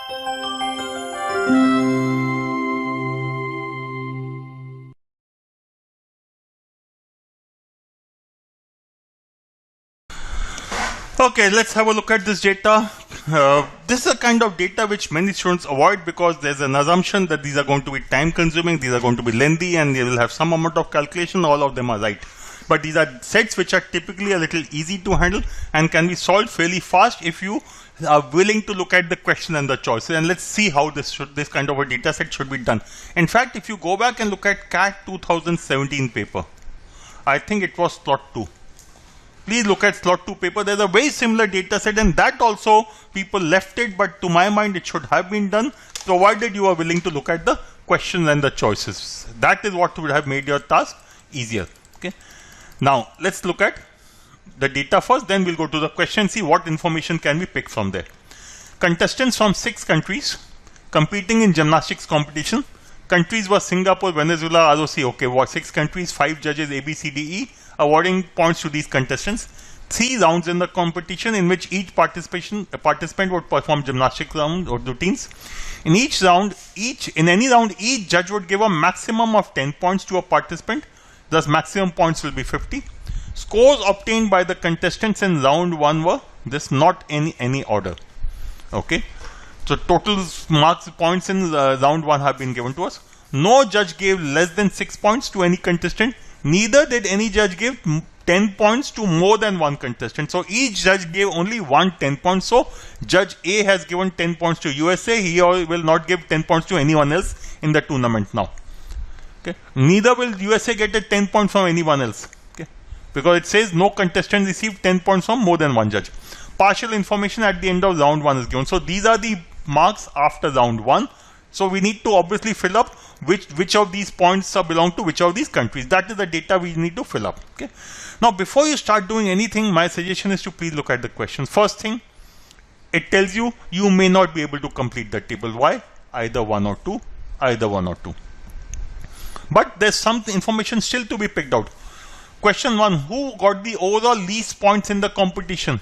Okay, let's have a look at this data. This is a kind of data which many students avoid because there's an assumption that these are going to be time consuming, these are going to be lengthy, and they will have some amount of calculation. All of them are right. But these are sets which are typically a little easy to handle and can be solved fairly fast if you are willing to look at the question and the choices. And let's see how this kind of a data set should be done. In fact, if you go back and look at CAT 2017 paper, I think it was slot 2. Please look at slot 2 paper. There's a very similar data set, and that also people left it, but to my mind it should have been done provided you are willing to look at the questions and the choices. That is what would have made your task easier. Okay. Now let's look at the data first, then we'll go to the question, see what information can we pick from there. Contestants from 6 countries competing in gymnastics competition. Countries were Singapore, Venezuela, ROC. Okay, what 6 countries, 5 judges, A, B, C, D, E, awarding points to these contestants. 3 rounds in the competition in which each participant would perform gymnastics round or routines. In any round, each judge would give a maximum of 10 points to a participant. Thus, maximum points will be 50. Scores obtained by the contestants in round 1 were this, not in any order. Okay. So total marks points in round 1 have been given to us. No judge gave less than 6 points to any contestant. Neither did any judge give 10 points to more than one contestant. So each judge gave only 10 points. So Judge A has given 10 points to USA. He will not give 10 points to anyone else in the tournament now. Okay. Neither will USA get a 10 points from anyone else. Okay. Because it says no contestant received 10 points from more than one judge. Partial information at the end of round 1 is given. So these are the marks after round 1. So we need to obviously fill up which of these points belong to which of these countries. That is the data we need to fill up. Okay. Now before you start doing anything, my suggestion is to please look at the questions. First thing, it tells you may not be able to complete the table. Why? Either 1 or 2, either 1 or 2. But there's some information still to be picked out. Question 1, who got the overall least points in the competition?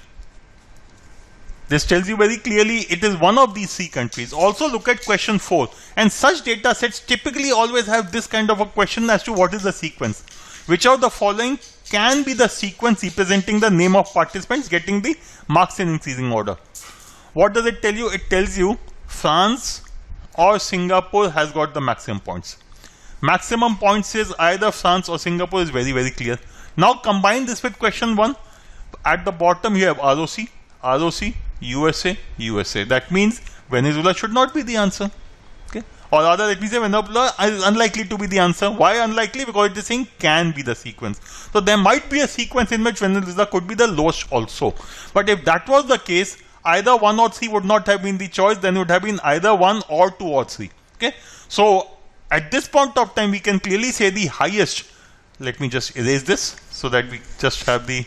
This tells you very clearly it is one of these 3 countries. Also look at question 4. And such data sets typically always have this kind of a question as to what is the sequence. Which of the following can be the sequence representing the name of participants getting the marks in increasing order? What does it tell you? It tells you France or Singapore has got the maximum points. Maximum points is either France or Singapore is very, very clear. Now combine this with question 1. At the bottom you have ROC, USA, USA. That means Venezuela should not be the answer. Okay. Or rather, let me say Venezuela is unlikely to be the answer. Why unlikely? Because it is saying can be the sequence. So there might be a sequence in which Venezuela could be the lowest also. But if that was the case, either 1 or 3 would not have been the choice. Then it would have been either 1 or 2 or 3. Okay. So at this point of time, we can clearly say the highest. Let me just erase this so that we just have the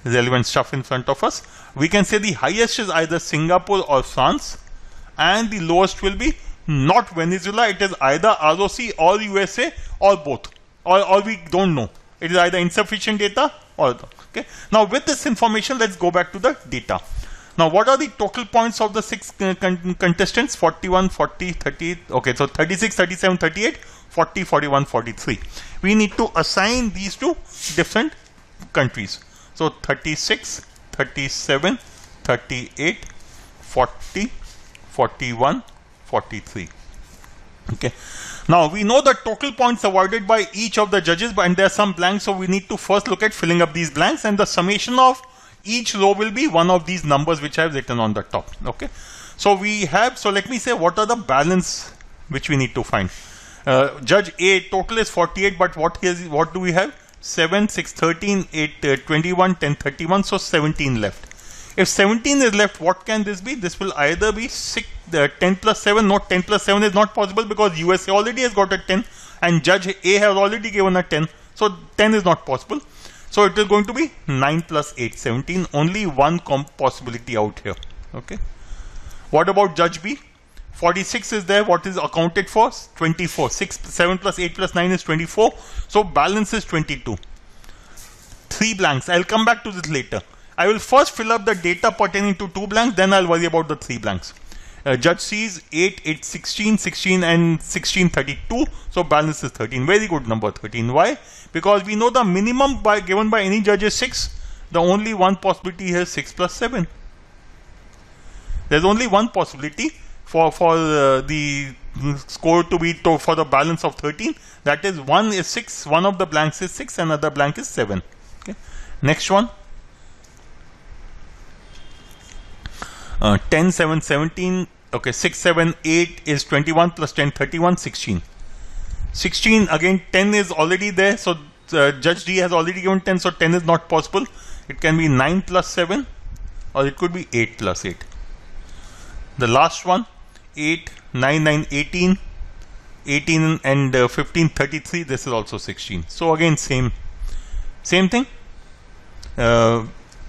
relevant stuff in front of us. We can say the highest is either Singapore or France, and the lowest will be not Venezuela. It is either ROC or USA or both, or we don't know. It is either insufficient data or okay. Now with this information, let's go back to the data. Now what are the total points of the 6 contestants? 41, 40, 38. Okay, so 36, 37, 38, 40, 41, 43. We need to assign these to different countries. So 36, 37, 38, 40, 41, 43. Okay. Now we know the total points awarded by each of the judges, and there are some blanks, so we need to first look at filling up these blanks, and the summation of each row will be one of these numbers which I have written on the top. Okay. So we have, so let me say what are the balance which we need to find. Judge A total is 48, but what do we have? 7, 6, 13, 8, 21, 10, 31, so 17 left. If 17 is left, what can this be? This will either be 10 plus 7. No, 10 plus 7 is not possible because USA already has got a 10 and Judge A has already given a 10. So 10 is not possible. So it is going to be 9 plus 8, 17. Only one possibility out here. Okay. What about Judge B? 46 is there. What is accounted for? 24. 7 plus 8 plus 9 is 24. So balance is 22. 3 blanks. I'll come back to this later. I will first fill up the data pertaining to 2 blanks. Then I'll worry about the 3 blanks. Judge sees 8, 8, 16, 16 and 16, 32. So balance is 13. Very good number 13. Why? Because we know the minimum given by any judge is 6. The only one possibility here is 6 plus 7. There's only one possibility for the score to be for the balance of 13. That is, one is 6, one of the blanks is 6, another blank is 7. Okay. Next one. 10, 7, 17. Okay, 6, 7, 8 is 21 plus 10, 31, 16. 16, again 10 is already there, so Judge D has already given 10, so 10 is not possible. It can be 9 plus 7 or it could be 8 plus 8. The last one, 8, 9, 9, 18, 18 and 15, 33, this is also 16. So again same thing.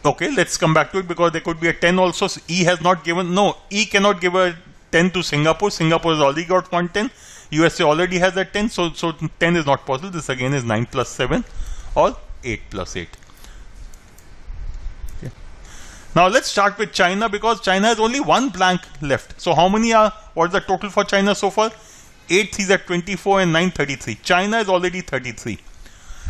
Okay, let's come back to it because there could be a 10 also. So E has not given, no, E cannot give a 10 to Singapore. Singapore has already got 110. USA already has a 10, so 10 is not possible. This again is 9 plus 7 or 8 plus 8. Okay. Now let's start with China because China has only one blank left. So how many are, what is the total for China so far? 8 3s are 24 and 9 33. China is already 33.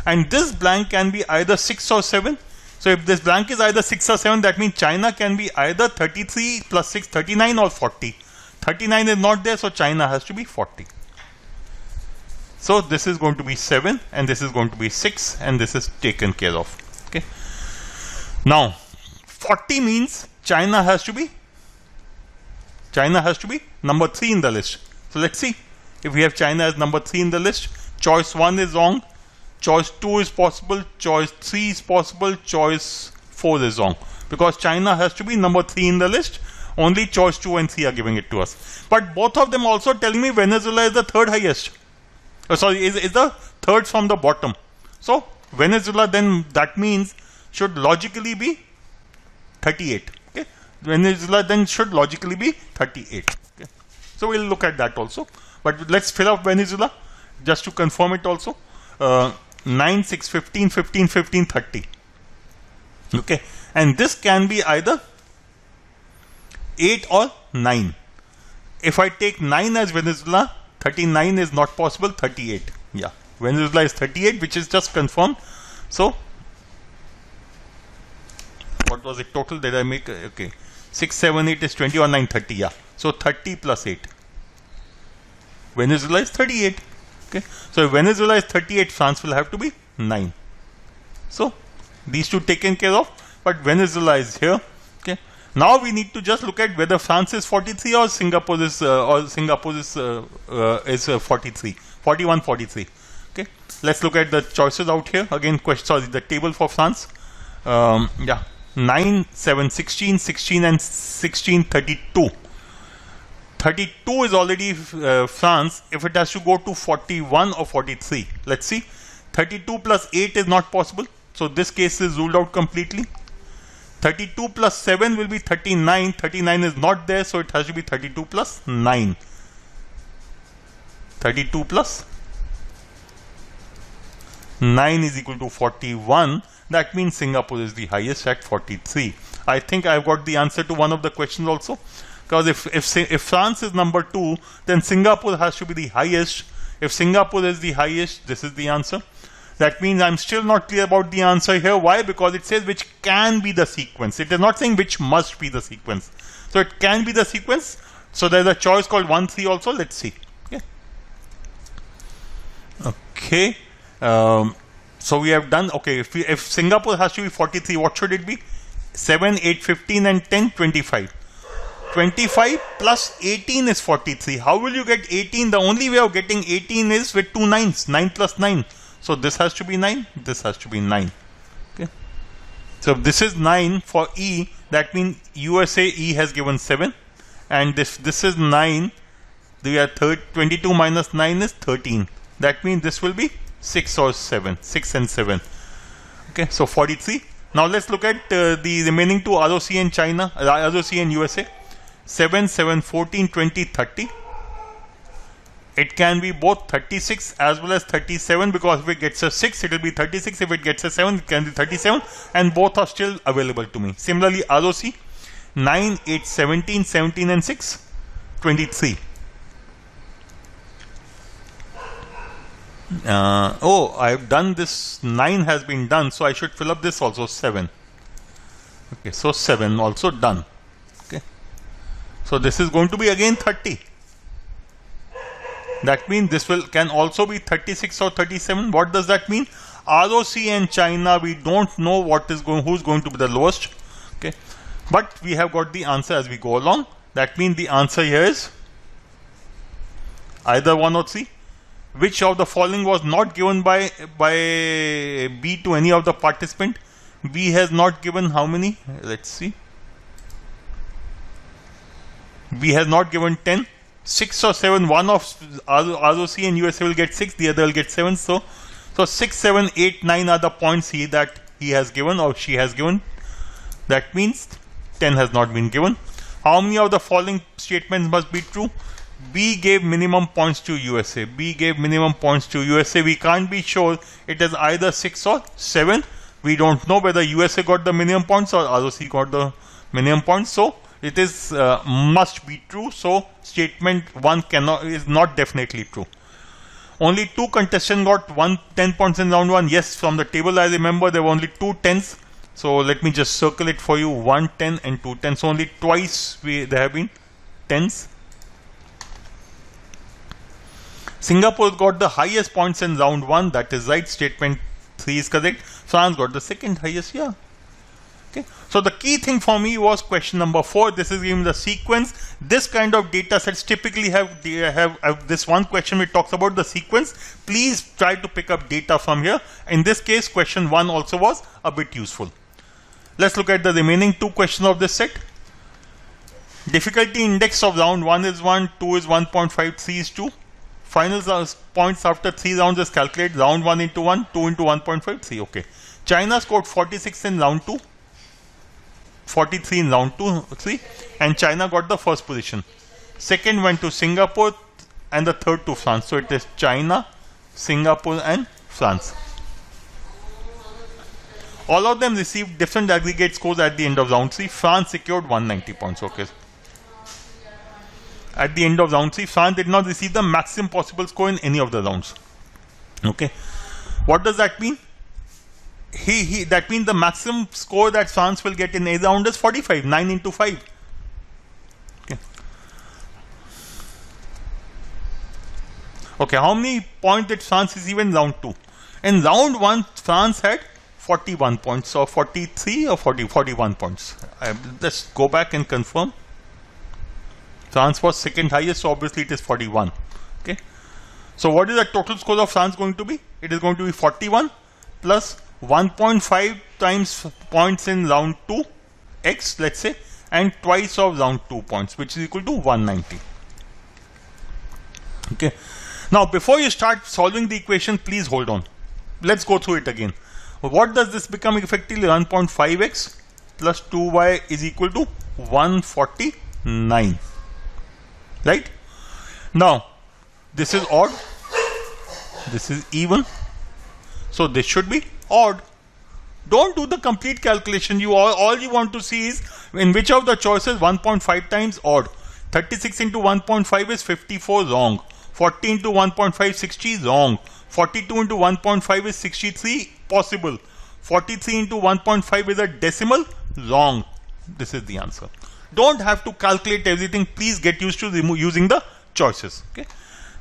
And this blank can be either 6 or 7. So if this blank is either 6 or 7, that means China can be either 33 plus 6, 39 or 40. 39 is not there, so China has to be 40. So this is going to be 7 and this is going to be 6 and this is taken care of. Okay. Now 40 means China has to be number 3 in the list. So let's see if we have China as number 3 in the list. Choice 1 is wrong. Choice 2 is possible, choice 3 is possible, choice 4 is wrong. Because China has to be number 3 in the list, only choice 2 and 3 are giving it to us. But both of them also telling me Venezuela is the third highest. Is the third from the bottom. So Venezuela then that means should logically be 38. Okay. Venezuela then should logically be 38. Okay. So we'll look at that also. But let's fill up Venezuela just to confirm it also. 9, 6, 15, 15, 15, 30. Okay. And this can be either 8 or 9. If I take 9 as Venezuela, 39 is not possible, 38. Yeah. Venezuela is 38, which is just confirmed. So, what was it total? Did I make? Okay. 6, 7, 8 is 20 or 9, 30. Yeah. So, 30 plus 8. Venezuela is 38. Okay. So if Venezuela is 38, France will have to be 9. So these two taken care of, but Venezuela is here. Okay. Now we need to just look at whether France is 43 or Singapore is 43, 41, 43. Okay. Let's look at the choices out here. Again, the table for France. Yeah, 9, 7, 16, 16 and 16, 32. 32 is already France. If it has to go to 41 or 43, let's see. 32 plus 8 is not possible, so this case is ruled out completely. 32 plus 7 will be 39. 39 is not there, so it has to be 32 plus 9. 32 plus 9 is equal to 41. That means Singapore is the highest at 43. I think I've got the answer to one of the questions also. Because if France is number 2, then Singapore has to be the highest. If Singapore is the highest, this is the answer. That means I'm still not clear about the answer here. Why? Because it says which can be the sequence. It is not saying which must be the sequence. So it can be the sequence. So there's a choice called 1, 3 also. Let's see. Okay. So we have done. Okay. If Singapore has to be 43, what should it be? 7, 8, 15 and 10, 25. 25 plus 18 is 43. How will you get 18? The only way of getting 18 is with 2 9s. 9 plus 9. So this has to be 9. This has to be 9. Okay. So if this is 9 for E, that means USA E has given 7. And this is 9. We are 22 minus 9 is 13. That means this will be 6 or 7. 6 and 7. Okay. So 43. Now let's look at the remaining two, ROC and China, ROC and USA. 7, 7, 14, 20, 30. It can be both 36 as well as 37 because if it gets a 6, it will be 36. If it gets a 7, it can be 37. And both are still available to me. Similarly, ROC 9, 8, 17, 17 and 6. 23. Oh, I've done this. 9 has been done, so I should fill up this also. 7. Okay, so 7 also done. Okay, so this is going to be again 30. That means this can also be 36 or 37. What does that mean? ROC and China, we don't know who's going to be the lowest. Okay, but we have got the answer as we go along. That means the answer here is either 1 or 3. Which of the following was not given by B to any of the participant? B has not given how many? Let's see. B has not given 10. 6 or 7, one of ROC and USA will get 6, the other will get 7. So 6, 7, 8, 9 are the points that he has given or she has given. That means 10 has not been given. How many of the following statements must be true? B gave minimum points to USA. B gave minimum points to USA. We can't be sure it is either 6 or 7. We don't know whether USA got the minimum points or ROC got the minimum points. So it is must be true. So statement 1 is not definitely true. Only 2 contestants got 10 points in round 1. Yes, from the table I remember there were only 2 10s. So let me just circle it for you. 1 10 and 2 10s. So only twice there have been 10s. Singapore got the highest points in round 1. That is right. Statement 3 is correct. France got the second highest. Yeah. Okay. So the key thing for me was question number 4. This is giving the sequence. This kind of data sets typically have this one question which talks about the sequence. Please try to pick up data from here. In this case, question 1 also was a bit useful. Let's look at the remaining 2 questions of this set. Difficulty index of round 1 is 1, 2 is 1.5, 3 is 2. Final points after 3 rounds is calculated. Round 1 into 1, 2 into 1.5, 3. Okay. China scored 46 in round 2, 43 in round 2, 3. And China got the first position. Second went to Singapore and the third to France. So it is China, Singapore and France. All of them received different aggregate scores at the end of round 3. France secured 190 points. Okay. At the end of round 3, France did not receive the maximum possible score in any of the rounds. Okay. What does that mean? That means the maximum score that France will get in a round is 45, 9 into 5. Okay. Okay, how many points did France receive in round 2? In round 1, France had 41 points, or 43 or 41 points. Let's go back and confirm. France was second highest, so obviously it is 41. Okay. So what is the total score of France going to be? It is going to be 41 plus 1.5 times points in round 2, x let's say, and twice of round 2 points, which is equal to 190. Okay. Now before you start solving the equation, please hold on. Let's go through it again. What does this become effectively? 1.5x plus 2y is equal to 149. Right? Now, this is odd, this is even, so this should be odd. Don't do the complete calculation. All you want to see is in which of the choices 1.5 times odd. 36 into 1.5 is 54, wrong. 40 into 1.5, 60 is wrong. 42 into 1.5 is 63, possible. 43 into 1.5 is a decimal, wrong. This is the answer. Don't have to calculate everything. Please get used to using the choices. Okay.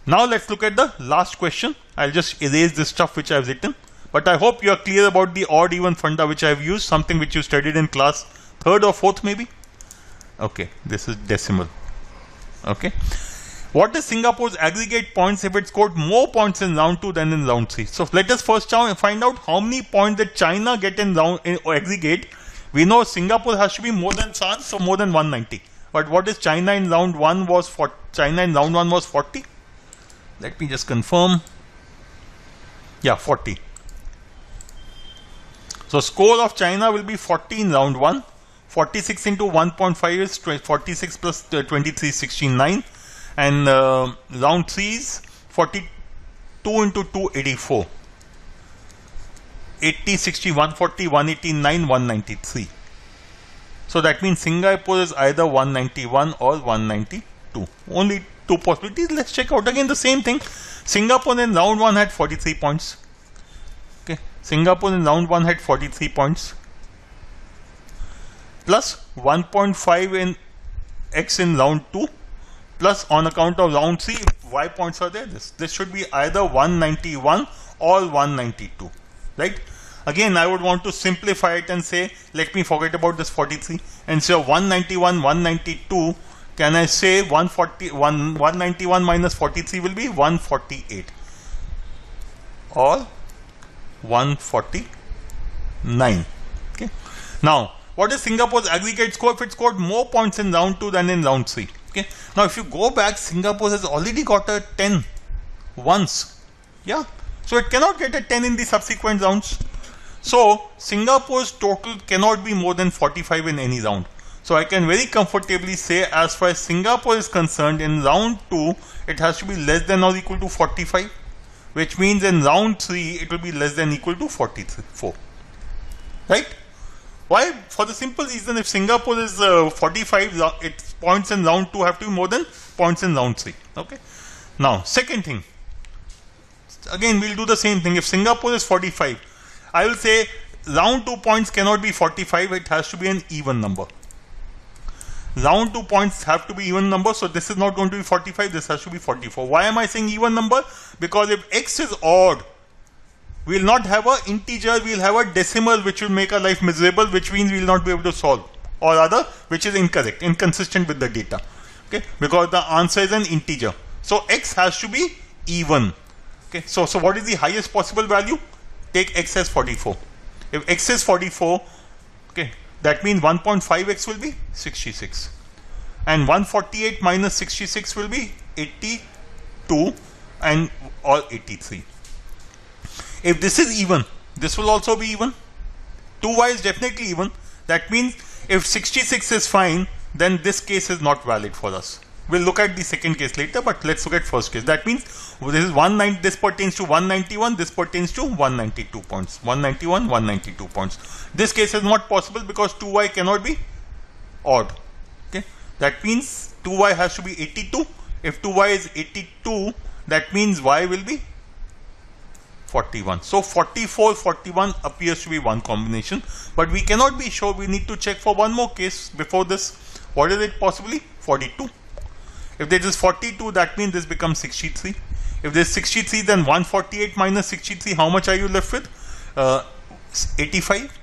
Now let's look at the last question. I'll just erase this stuff which I've written. But I hope you are clear about the odd even funda which I've used. Something which you studied in class 3rd or 4th maybe. Okay. This is decimal. Okay. What is Singapore's aggregate points if it scored more points in round 2 than in round 3? So let us first find out how many points did China get in aggregate. We know Singapore has to be more than France, so more than 190. But what is China in round 1 was 40? China in round 1 was 40. Let me just confirm. Yeah, 40. So score of China will be 40 in round 1. 46 into 1.5 is 46 plus 23 is 69. And round 3 is 42 into 2, 84. 80, 60, 140, 189, 193. So that means Singapore is either 191 or 192. 2. Only two possibilities. Let's check out again the same thing. Singapore in round 1 had 43 points. Okay, Singapore in round 1 had 43 points. Plus 1.5 in X in round 2. Plus on account of round 3, Y points are there. This should be either 191 or 192. Right? Again, I would want to simplify it and say, let me forget about this 43. And so 191, 192, can I say 191 minus 43 will be 148 or 149. Okay. Now, what is Singapore's aggregate score if it scored more points in round 2 than in round 3? Okay. Now, if you go back, Singapore has already got a 10 once. Yeah. So, it cannot get a 10 in the subsequent rounds. So, Singapore's total cannot be more than 45 in any round. So, I can very comfortably say, as far as Singapore is concerned, in round 2, it has to be less than or equal to 45, which means in round 3, it will be less than or equal to 44. Right? Why? For the simple reason, if Singapore is 45, its points in round 2 have to be more than points in round 3. Okay. Now, second thing. Again, we'll do the same thing. If Singapore is 45, I will say round 2 points cannot be 45, it has to be an even number. Round 2 points have to be even number, so this is not going to be 45, this has to be 44. Why am I saying even number? Because if X is odd, we will not have an integer, we will have a decimal which will make our life miserable, which means we will not be able to solve. Or rather, which is incorrect, inconsistent with the data. Okay, because the answer is an integer. So X has to be even. Okay, so what is the highest possible value? Take X as 44. If X is 44, okay, that means 1.5x will be 66. And 148 minus 66 will be 82 and or 83. If this is even, this will also be even. 2y is definitely even. That means if 66 is fine, then this case is not valid for us. We'll look at the second case later, but let's look at first case. That means this is this pertains to 191, this pertains to 192 points. 191, 192 points. This case is not possible because 2y cannot be odd. Okay, that means 2y has to be 82. If 2y is 82, that means y will be 41. So 44, 41 appears to be one combination, but we cannot be sure. We need to check for one more case before this. What is it possibly? 42. If there is 42, that means this becomes 63. If there is 63, then 148 minus 63, how much are you left with? 85.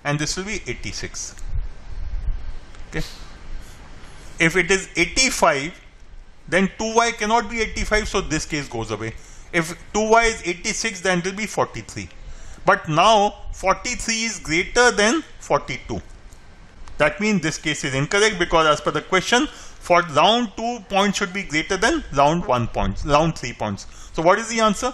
And this will be 86. Okay. If it is 85, then 2y cannot be 85, so this case goes away. If 2y is 86, then it will be 43. But now 43 is greater than 42. That means this case is incorrect, because as per the question, for round 2 points should be greater than round 3 points. So what is the answer?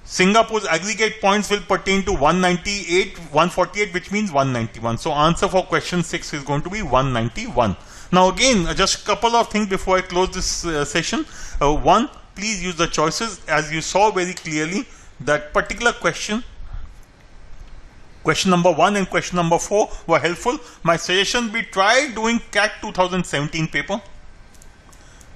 Singapore's aggregate points will pertain to 148, which means 191. So answer for question 6 is going to be 191. Now again, just a couple of things before I close this session. One, please use the choices. As you saw very clearly, that particular question number 1 and question number 4 were helpful. My suggestion be try doing CAT 2017 paper.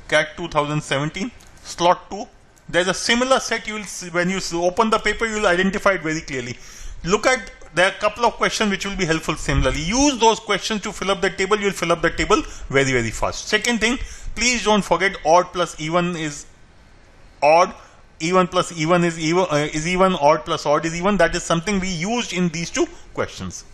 CAT 2017, slot 2. There's a similar set. You will see when you open the paper, you will identify it very clearly. Look at, there are a couple of questions which will be helpful similarly. Use those questions to fill up the table. You will fill up the table very, very fast. Second thing, please don't forget odd plus even is odd. Even plus even is even, odd plus odd is even. That is something we used in these two questions.